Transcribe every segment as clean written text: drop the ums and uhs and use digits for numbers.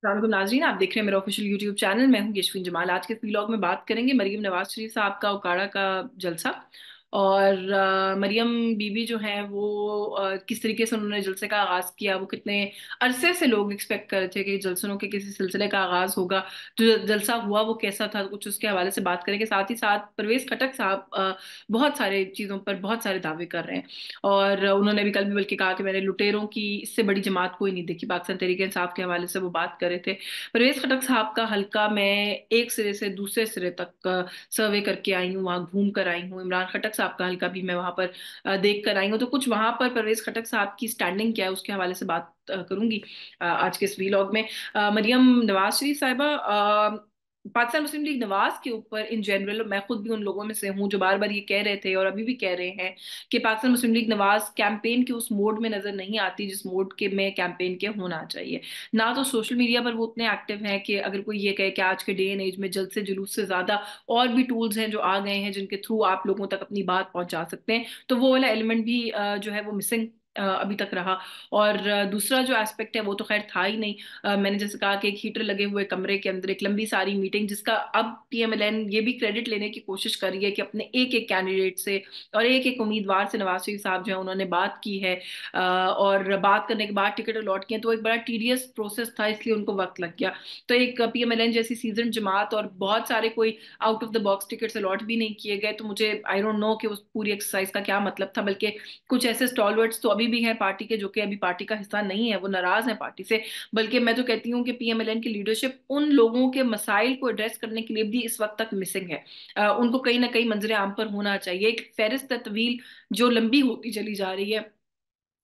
वालेकुम नाजरीन, आप देख रहे हैं मेरा ऑफिशियल यूट्यूब चैनल। मैं हूं यशविन जमाल। आज के इस व्लॉग में बात करेंगे मरीम नवाज शरीफ साहब का उकाड़ा का जलसा। और मरीम बीबी जो है वो किस तरीके से उन्होंने जलसे का आगाज किया, वो कितने अरसे से लोग एक्सपेक्ट कर रहे थे कि जलसों के किसी सिलसिले का आगाज होगा। जो जलसा हुआ वो कैसा था, कुछ उसके हवाले से बात करेंगे। साथ ही साथ परवेज खटक साहब बहुत सारे चीजों पर बहुत सारे दावे कर रहे हैं। और उन्होंने भी कल भी बल्कि कहा कि मैंने लुटेरों की इससे बड़ी जमात कोई नहीं देखी। पाकिस्तान तहरीक इंसाफ के हवाले से वो बात कर रहे थे। परवेज खटक साहब का हल्का मैं एक सिरे से दूसरे सिरे तक सर्वे करके आई हूँ, वहां घूम कर आई हूँ। इमरान खटक साहब का हल्का भी मैं वहां पर देख कर आई हूँ। तो कुछ वहां पर परवेज खटक साहब की स्टैंडिंग क्या है उसके हवाले से बात करूंगी आज के इस वीलॉग में। मरियम नवाज शरीफ साहिबा पाकिस्तान मुस्लिम लीग नवाज के ऊपर इन जनरल, मैं खुद भी उन लोगों में से हूं जो बार बार ये कह रहे थे और अभी भी कह रहे हैं कि पाकिस्तान मुस्लिम लीग नवाज कैंपेन के उस मोड में नजर नहीं आती जिस मोड के में कैंपेन के होना चाहिए। ना तो सोशल मीडिया पर वो उतने एक्टिव हैं कि अगर कोई ये कहे कि आज के डे एंड एज में जल्द से जुलूस से ज्यादा और भी टूल्स हैं जो आ गए हैं जिनके थ्रू आप लोगों तक अपनी बात पहुंचा सकते हैं, तो वो वाला एलिमेंट भी जो है वो मिसिंग अभी तक रहा। और दूसरा जो एस्पेक्ट है वो तो खैर था ही नहीं। मैंने जैसे कहा कि एक हीटर लगे हुए कमरे के अंदर एक लंबी सारी मीटिंग, जिसका अब पीएमएलएन ये भी क्रेडिट लेने की कोशिश कर रही है कि अपने एक एक कैंडिडेट से और एक एक उम्मीदवार से नवाज शरीफ साहब जो है उन्होंने बात की है। और बात करने के बाद टिकट अलॉट किए, तो एक बड़ा टीडियस प्रोसेस था, इसलिए उनको वक्त लग गया। तो एक पीएमएलएन जैसी सीजन जमात और बहुत सारे कोई out of the box tickets allot भी नहीं किए गए, तो मुझे आई डोंट नो कि उस पूरी एक्सरसाइज का क्या मतलब था। बल्कि कुछ ऐसे स्टॉलवर्ड्स तो अभी भी हैं पार्टी के जो कि अभी पार्टी का हिस्सा नहीं है, वो नाराज है पार्टी से। बल्कि मैं तो कहती हूँ कि पीएमएलएन की लीडरशिप उन लोगों के मसाइल को एड्रेस करने के लिए भी इस वक्त तक मिसिंग है। उनको कहीं ना कहीं मंजरे आम पर होना चाहिए। एक फेरिस्त तवील जो लंबी होती चली जा रही है,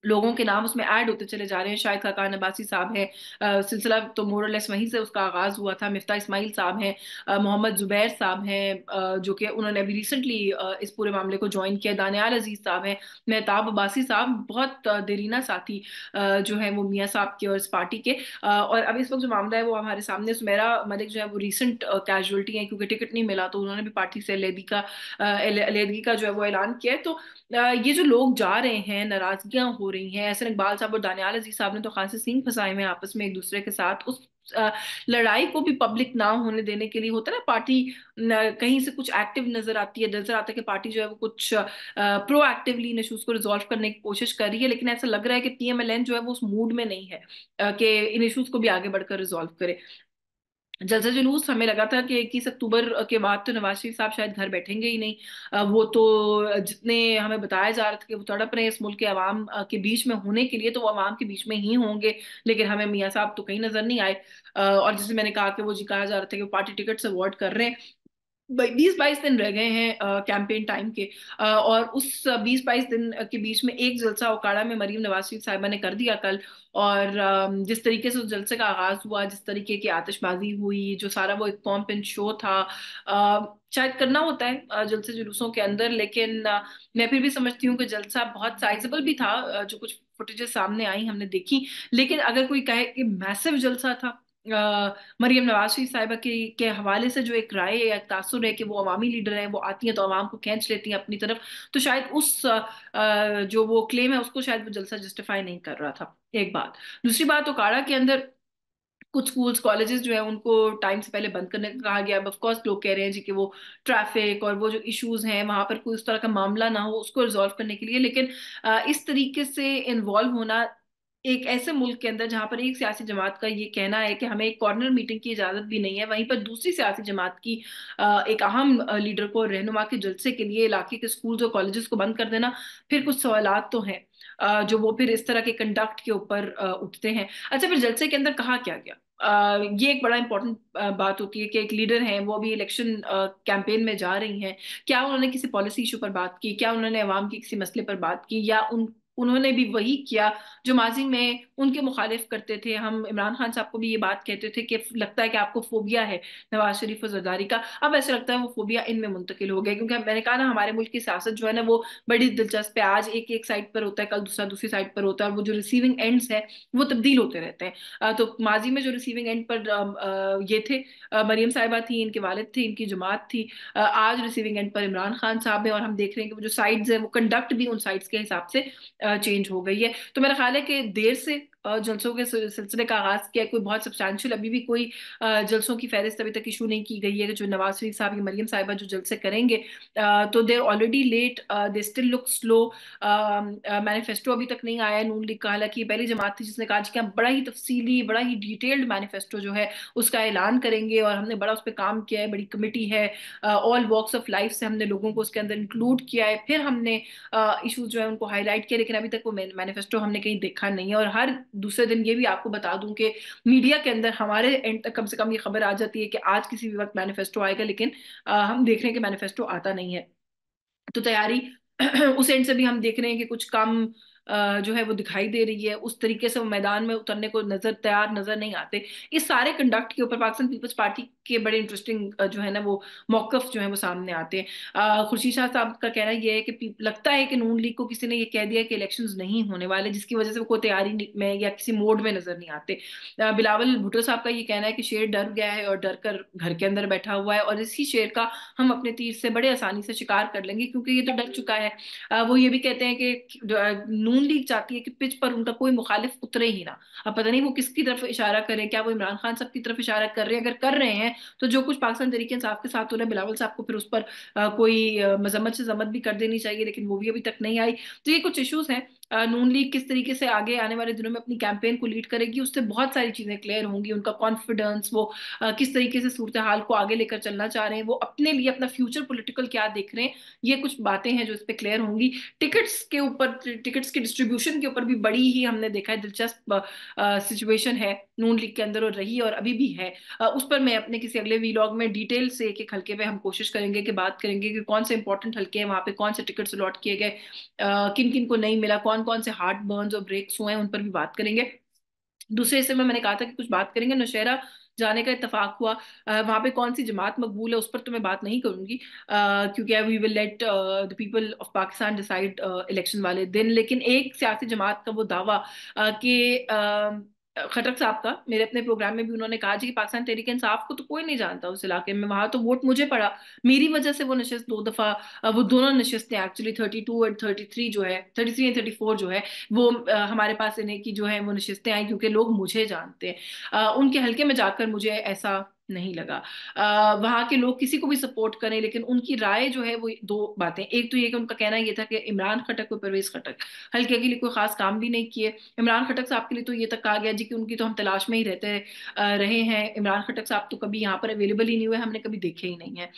लोगों के नाम उसमें ऐड होते चले जा रहे हैं। शाहिद खाकान अब्बासी साहब हैं, सिलसिला तो मोरलेस वहीं से उसका आगाज हुआ था। मिफ्ता इस्माइल साहब हैं, मोहम्मद जुबैर साहब हैं, जो कि उन्होंने अभी रिसेंटली इस पूरे मामले को ज्वाइन किया। दानियाल अजीज साहब हैं, मेहताब अब्बासी साहब बहुत देरीना साथी जो है वो मियाँ साहब के और इस पार्टी के। और अभी इस वक्त जो मामला है वो हमारे सामने, सुमेरा मलिक जो है वो रिसेंट कैजुअलिटी है, क्योंकि टिकट नहीं मिला तो उन्होंने भी पार्टी से अलहदगी का जो है वो ऐलान किया है। तो ये जो लोग जा रहे हैं, नाराजगियां हो रही हैं। एहसन इकबाल साहब और दानियाल अजीज साहब ने तो खासे सींग फंसाए हुए हैं आपस में एक दूसरे के साथ। उस लड़ाई को भी पब्लिक ना होने देने के लिए होता है ना, पार्टी कहीं से कुछ एक्टिव नजर आती है, नजर आता है कि पार्टी जो है वो कुछ प्रोएक्टिवली इन इश्यूज को रिजॉल्व करने की कोशिश कर रही है। लेकिन ऐसा लग रहा है कि पीएमएलएन जो है वो उस मूड में नहीं है कि इन इश्यूज को भी आगे बढ़कर रिजॉल्व करे। जलसा जुलूस हमें लगा था कि 21 अक्टूबर के बाद तो नवाज शरीफ साहब शायद घर बैठेंगे ही नहीं। वो तो जितने हमें बताया जा रहा था कि वो तड़प रहे हैं इस मुल्क के अवाम के बीच में होने के लिए, तो वो अवाम के बीच में ही होंगे। लेकिन हमें मियाँ साहब तो कहीं नजर नहीं आए। और जैसे मैंने कहा कि वो जी कहा जा रहा था कि वो पार्टी टिकट से अवॉर्ड कर रहे हैं। 20-22 दिन रह गए हैं कैंपेन टाइम के। और उस 20-22 दिन के बीच में एक जलसा उकाड़ा में मरीम नवाज शरीफ साहिबा ने कर दिया कल। और जिस तरीके से उस जलसे का आगाज हुआ, जिस तरीके की आतिशबाजी हुई, जो सारा वो एक पॉम्प एंड शो था, शायद करना होता है जलसे जुलूसों के अंदर। लेकिन मैं फिर भी समझती हूँ कि जलसा बहुत साइजेबल भी था। जो कुछ फुटेजेस सामने आई हमने देखी। लेकिन अगर कोई कहे कि मैसिव जलसा था, मरियम नवाज शरीफ साहिबा के हवाले से जो एक राय या एक तासुर है कि वो अवामी लीडर है, वो आती हैं तो अवाम को खींच लेती हैं अपनी तरफ, तो शायद उस जो वो क्लेम है उसको शायद वो जलसा जस्टिफाई नहीं कर रहा था। एक बात। दूसरी बात, ओकाड़ा के अंदर कुछ स्कूल्स कॉलेजेस जो है उनको टाइम से पहले बंद करने का कहा गया। अब ऑफ कोर्स लोग कह रहे हैं जी कि वो ट्रैफिक और वो जो इश्यूज हैं वहां पर कोई उस तरह का मामला ना हो उसको रिजॉल्व करने के लिए। लेकिन इस तरीके से इन्वॉल्व होना एक ऐसे मुल्क के अंदर जहां पर एक सियासी जमात का ये कहना है कि हमें एक कॉर्नर मीटिंग की इजाजत भी नहीं है, वहीं पर दूसरी सियासी जमात की एक अहम लीडर को रहनुमा के जलसे के लिए इलाके के स्कूल्स और कॉलेजेस को बंद कर देना, फिर कुछ सवालात तो हैं जो वो फिर इस तरह के कंडक्ट के ऊपर उठते हैं। अच्छा, फिर जलसे के अंदर कहा क्या गया? ये एक बड़ा इंपॉर्टेंट बात होती है कि एक लीडर हैं, वो अभी इलेक्शन कैंपेन में जा रही हैं। क्या उन्होंने किसी पॉलिसी इशू पर बात की? क्या उन्होंने अवाम के किसी मसले पर बात की? या उन्होंने भी वही किया जो माजी में उनके मुखालिफ करते थे? हम इमरान खान साहब को भी ये बात कहते थे कि लगता है कि आपको फोबिया है नवाज शरीफ और जरदारी का। अब ऐसा लगता है वो फोबिया इनमें मुंतकिल हो गया, क्योंकि मैंने कहा ना, हमारे मुल्क की सियासत जो है ना वो बड़ी दिलचस्प है। आज एक एक साइड पर होता है, कल दूसरा दूसरी साइड पर होता है, और वो जो रिसीविंग एंड्स है वो तब्दील होते रहते हैं। तो माजी में जो रिसीविंग एंड पर ये थे, मरियम साहिबा थी, इनके वालिद थे, इनकी जमात थी। आज रिसीविंग एंड पर इमरान खान साहब है, और हम देख रहे हैं कि वो जो साइड्स है वो कंडक्ट भी उन साइड्स के हिसाब से चेंज हो गई है। तो मेरा ख्याल है कि देर से जलसों के सिलसिले का आगाज किया है। कोई बहुत सब्सटैंशियल अभी भी कोई जलसों की फहरिस्त अभी तक इशू नहीं की गई है कि जो नवाज शरीफ साहब या मरियम साहिबा जो जलसे करेंगे, तो they're already late, they still look slow. Manifesto अभी तक नहीं आया है नून लीग का। हालांकि ये पहली जमात थी जिसने कहा कि हम बड़ा ही तफसीली, बड़ा ही डिटेल्ड मैनिफेस्टो जो है उसका ऐलान करेंगे, और हमने बड़ा उस पर काम किया है, बड़ी कमेटी है, ऑल वॉक्स ऑफ लाइफ से हमने लोगों को उसके अंदर इंक्लूड किया है, फिर हमने इशूज जो है उनको हाईलाइट किया। लेकिन अभी तक वो मैनिफेस्टो हमने कहीं देखा नहीं है। और हर दूसरे दिन ये भी आपको बता दूं कि मीडिया के अंदर हमारे एंड तक कम से कम ये खबर आ जाती है कि आज किसी भी वक्त मैनिफेस्टो आएगा, लेकिन हम देख रहे हैं कि मैनिफेस्टो आता नहीं है। तो तैयारी उस एंड से भी हम देख रहे हैं कि कुछ कम जो है वो दिखाई दे रही है। उस तरीके से वो मैदान में उतरने को तैयार नजर नहीं आते। इस सारे कंडक्ट के ऊपर पाकिस्तान पीपल्स पार्टी के बड़े इंटरेस्टिंग जो है ना वो मौकफ जो है वो सामने आते हैं। खुर्शीद शाह साहब का कहना ये है कि लगता है कि नून लीग को किसी ने ये कह दिया कि इलेक्शंस नहीं होने वाले, जिसकी वजह से वो कोई तैयारी में या किसी मोड में नजर नहीं आते। बिलावल भुट्टो साहब का ये कहना है कि शेर डर गया है और डर कर घर के अंदर बैठा हुआ है, और इसी शेर का हम अपने तीर से बड़े आसानी से शिकार कर लेंगे क्योंकि ये तो डर चुका है। वो ये भी कहते हैं कि नून लीग चाहती है कि पिच पर उनका कोई मुखालिफ उतरे ही ना। अब पता नहीं वो किसकी तरफ इशारा करें, क्या वो इमरान खान साहब की तरफ इशारा कर रहे हैं? अगर कर रहे हैं तो जो कुछ पाकिस्तान तरीके इंसाफ के साथ हो रहा है, बिलावल साहब को फिर उस पर कोई मजम्मत से जमत भी कर देनी चाहिए, लेकिन वो भी अभी तक नहीं आई। तो ये कुछ इश्यूज हैं। नून लीग किस तरीके से आगे आने वाले दिनों में अपनी कैंपेन को लीड करेगी, उससे बहुत सारी चीजें क्लियर होंगी। उनका कॉन्फिडेंस, वो किस तरीके से सूरत हाल को आगे लेकर चलना चाह रहे हैं, वो अपने लिए अपना फ्यूचर पॉलिटिकल क्या देख रहे हैं, ये कुछ बातें हैं जो इस पे क्लियर होंगी। टिकट्स के ऊपर, टिकट्स के डिस्ट्रीब्यूशन के ऊपर भी बड़ी ही हमने देखा है दिलचस्प सिचुएशन है नून लीग के अंदर, और रही और अभी भी है। उस पर मैं अपने किसी अगले वीलॉग में डिटेल से एक एक हल्के पे हम कोशिश करेंगे कि बात करेंगे कि कौन से इंपॉर्टेंट हल्के हैं, वहां पे कौन से टिकट्स अलॉट किए गए, किन किन को नहीं मिला, कौन कौन से हार्ट बर्न्स और ब्रेक्स हुए हैं, उन पर भी बात करेंगे। दूसरे हिस्से में मैंने कहा था कि कुछ बात करेंगे नौशहरा जाने का इत्तेफाक हुआ, वहां पे कौन सी जमात मकबूल है उस पर तो मैं बात नहीं करूंगी, क्योंकि we will let the people of Pakistan decide election वाले दिन। लेकिन एक सियासी जमात का वो दावा कि खटक साहब का, मेरे अपने प्रोग्राम में भी उन्होंने कहा जी कि पाकिस्तान तहरीक इंसाफ को तो कोई नहीं जानता उस इलाके में, वहां तो वोट मुझे पड़ा, मेरी वजह से वो नशिस्त दो दफा, वो दोनों नशिस्तें एक्चुअली 32 और 33 जो है, 33 एंड 34 जो है वो हमारे पास इन्हें की जो है वो नशिस्तें आई क्योंकि लोग मुझे जानते हैं। उनके हल्के में जाकर मुझे ऐसा नहीं लगा। वहां के लोग किसी को भी सपोर्ट करें, लेकिन उनकी राय जो है वो दो बातें, एक तो ये कि उनका कहना ये था कि इमरान खटक और परवेज खटक हल्के के लिए कोई खास काम भी नहीं किए। इमरान खटक साहब के लिए तो ये तक कहा गया जी कि उनकी तो हम तलाश में ही रहे हैं। इमरान खटक साहब तो कभी यहाँ पर अवेलेबल ही नहीं हुए, हमने कभी देखे ही नहीं है।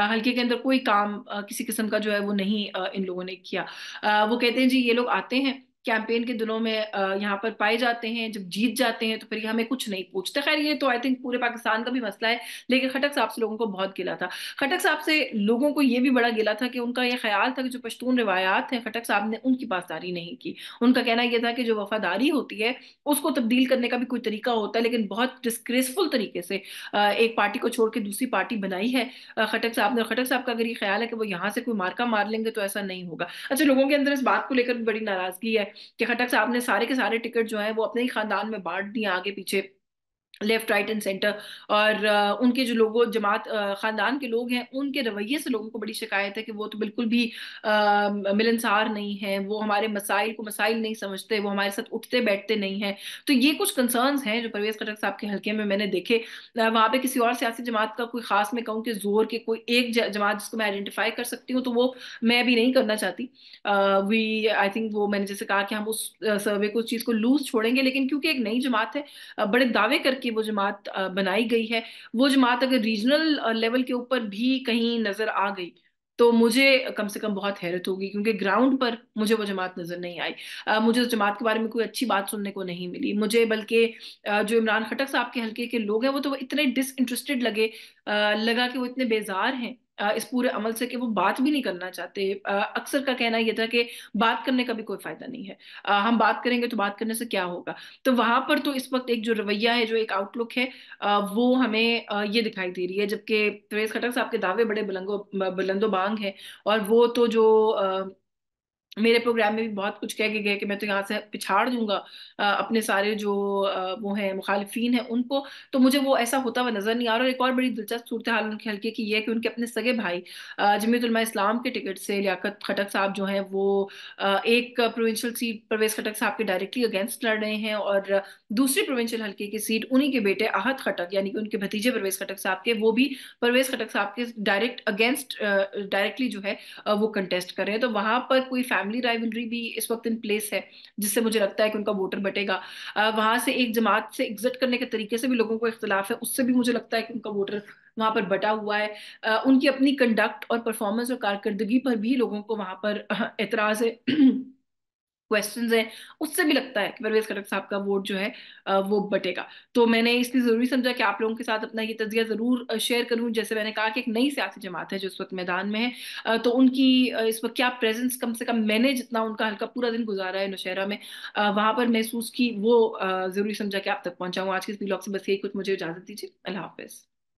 हल्के के अंदर कोई काम किसी किस्म का जो है वो नहीं इन लोगों ने किया। वो कहते हैं जी ये लोग आते हैं कैंपेन के दिनों में, यहाँ पर पाए जाते हैं, जब जीत जाते हैं तो फिर ये हमें कुछ नहीं पूछते। खैर ये तो आई थिंक पूरे पाकिस्तान का भी मसला है, लेकिन खटक साहब से लोगों को बहुत गिला था। खटक साहब से लोगों को ये भी बड़ा गिला था कि उनका ये ख्याल था कि जो पश्तून रिवायात हैं खटक साहब ने उनकी पासदारी नहीं की। उनका कहना यह था कि जो वफादारी होती है उसको तब्दील करने का भी कोई तरीका होता है, लेकिन बहुत डिस्ग्रेसफुल तरीके से एक पार्टी को छोड़ के दूसरी पार्टी बनाई है खटक साहब ने। और खटक साहब का अगर ये ख्याल है कि वो यहाँ से कोई मार्का मार लेंगे तो ऐसा नहीं होगा। अच्छा, लोगों के अंदर इस बात को लेकर भी बड़ी नाराजगी है कि खट्टक साहब ने सारे के सारे टिकट जो है वो अपने ही खानदान में बांट दिए, आगे पीछे, लेफ्ट राइट एंड सेंटर। और उनके जो लोगों जमात खानदान के लोग हैं उनके रवैये से लोगों को बड़ी शिकायत है कि वो तो बिल्कुल भी मिलनसार नहीं है, वो हमारे मसाइल को मसाइल नहीं समझते, वो हमारे साथ उठते बैठते नहीं हैं। तो ये कुछ कंसर्न्स हैं जो परवेज खटक साहब के हल्के में मैंने देखे। वहां पे किसी और सियासी जमात का कोई खास मैं कहूँ कि जोर के कोई एक जमात जिसको मैं आइडेंटिफाई कर सकती हूँ तो वो मैं भी नहीं करना चाहती। वी आई थिंक वो मैंने जैसे कहा कि हम उस सर्वे को, उस चीज को लूज छोड़ेंगे, लेकिन क्योंकि एक नई जमात है, बड़े दावे करके वो जमात बनाई गई है, वो जमात अगर रीजनल लेवल के ऊपर भी कहीं नजर आ गई तो मुझे कम से कम बहुत हैरत होगी, क्योंकि ग्राउंड पर मुझे वो जमात नजर नहीं आई। मुझे उस जमात के बारे में कोई अच्छी बात सुनने को नहीं मिली मुझे, बल्कि जो इमरान खटक साहब के हल्के के लोग हैं वो तो इतने डिसइंटरेस्टेड लगा कि वो इतने बेजार हैं इस पूरे अमल से कि वो बात भी नहीं करना चाहते। अक्सर का कहना यह था कि बात करने का भी कोई फायदा नहीं है, हम बात करेंगे तो बात करने से क्या होगा। तो वहां पर तो इस वक्त एक जो रवैया है, जो एक आउटलुक है, वो हमें ये दिखाई दे रही है। जबकि परवेज खटक साहब के दावे बड़े बुलंदो बांग हैं, और वो तो जो मेरे प्रोग्राम में भी बहुत कुछ कह के गए कि मैं तो यहाँ से पिछाड़ दूंगा अपने सारे जो वो हैं मुखालिफिन हैं उनको। तो मुझे वो ऐसा होता हुआ नजर नहीं आ रहा। और एक और बड़ी दिलचस्प सूरत हाल उनके हल्के की ये है कि उनके अपने सगे भाई जमीयत उलमा इस्लाम के टिकट से लियाकत खटक साहब जो हैं वो एक प्रोविंशियल सीट परवेज खटक साहब के डायरेक्टली अगेंस्ट लड़ रहे हैं, और दूसरी प्रोविंशियल हल्के की सीट उन्हीं के बेटे आहत खटक यानी कि उनके भतीजे परवेज खटक साहब के, वो भी परवेज खटक साहब के डायरेक्ट अगेंस्ट डायरेक्टली जो है वो कंटेस्ट कर रहे हैं। तो वहां पर कोई फैमिली राइवलरी भी इस वक्त इन प्लेस है, जिससे मुझे लगता है कि उनका वोटर बटेगा। वहां से एक जमात से एग्जिट करने के तरीके से भी लोगों को इख्तलाफ है, उससे भी मुझे लगता है कि उनका वोटर वहां पर बटा हुआ है। उनकी अपनी कंडक्ट और परफॉर्मेंस और कारकर्दगी पर भी लोगों को वहां पर एतराज है, क्वेश्चंस हैं, उससे भी लगता है कि परवेज खटक साहब का वोट जो है वो बटेगा। तो मैंने इसलिए जरूरी समझा कि आप लोगों के साथ अपना ये तजिया जरूर शेयर करूं। जैसे मैंने कहा कि एक नई सियासी जमात है जो इस वक्त मैदान में है, तो उनकी इस वक्त क्या प्रेजेंस, कम से कम मैंने जितना उनका हल्का पूरा दिन गुजारा है नौशहरा में वहां पर महसूस की, वो जरूरी समझा कि आप तक पहुंचाऊं। आज के इस ब्लॉग से बस यही कुछ, मुझे इजाजत दीजिए, अल्लाह हाफिज।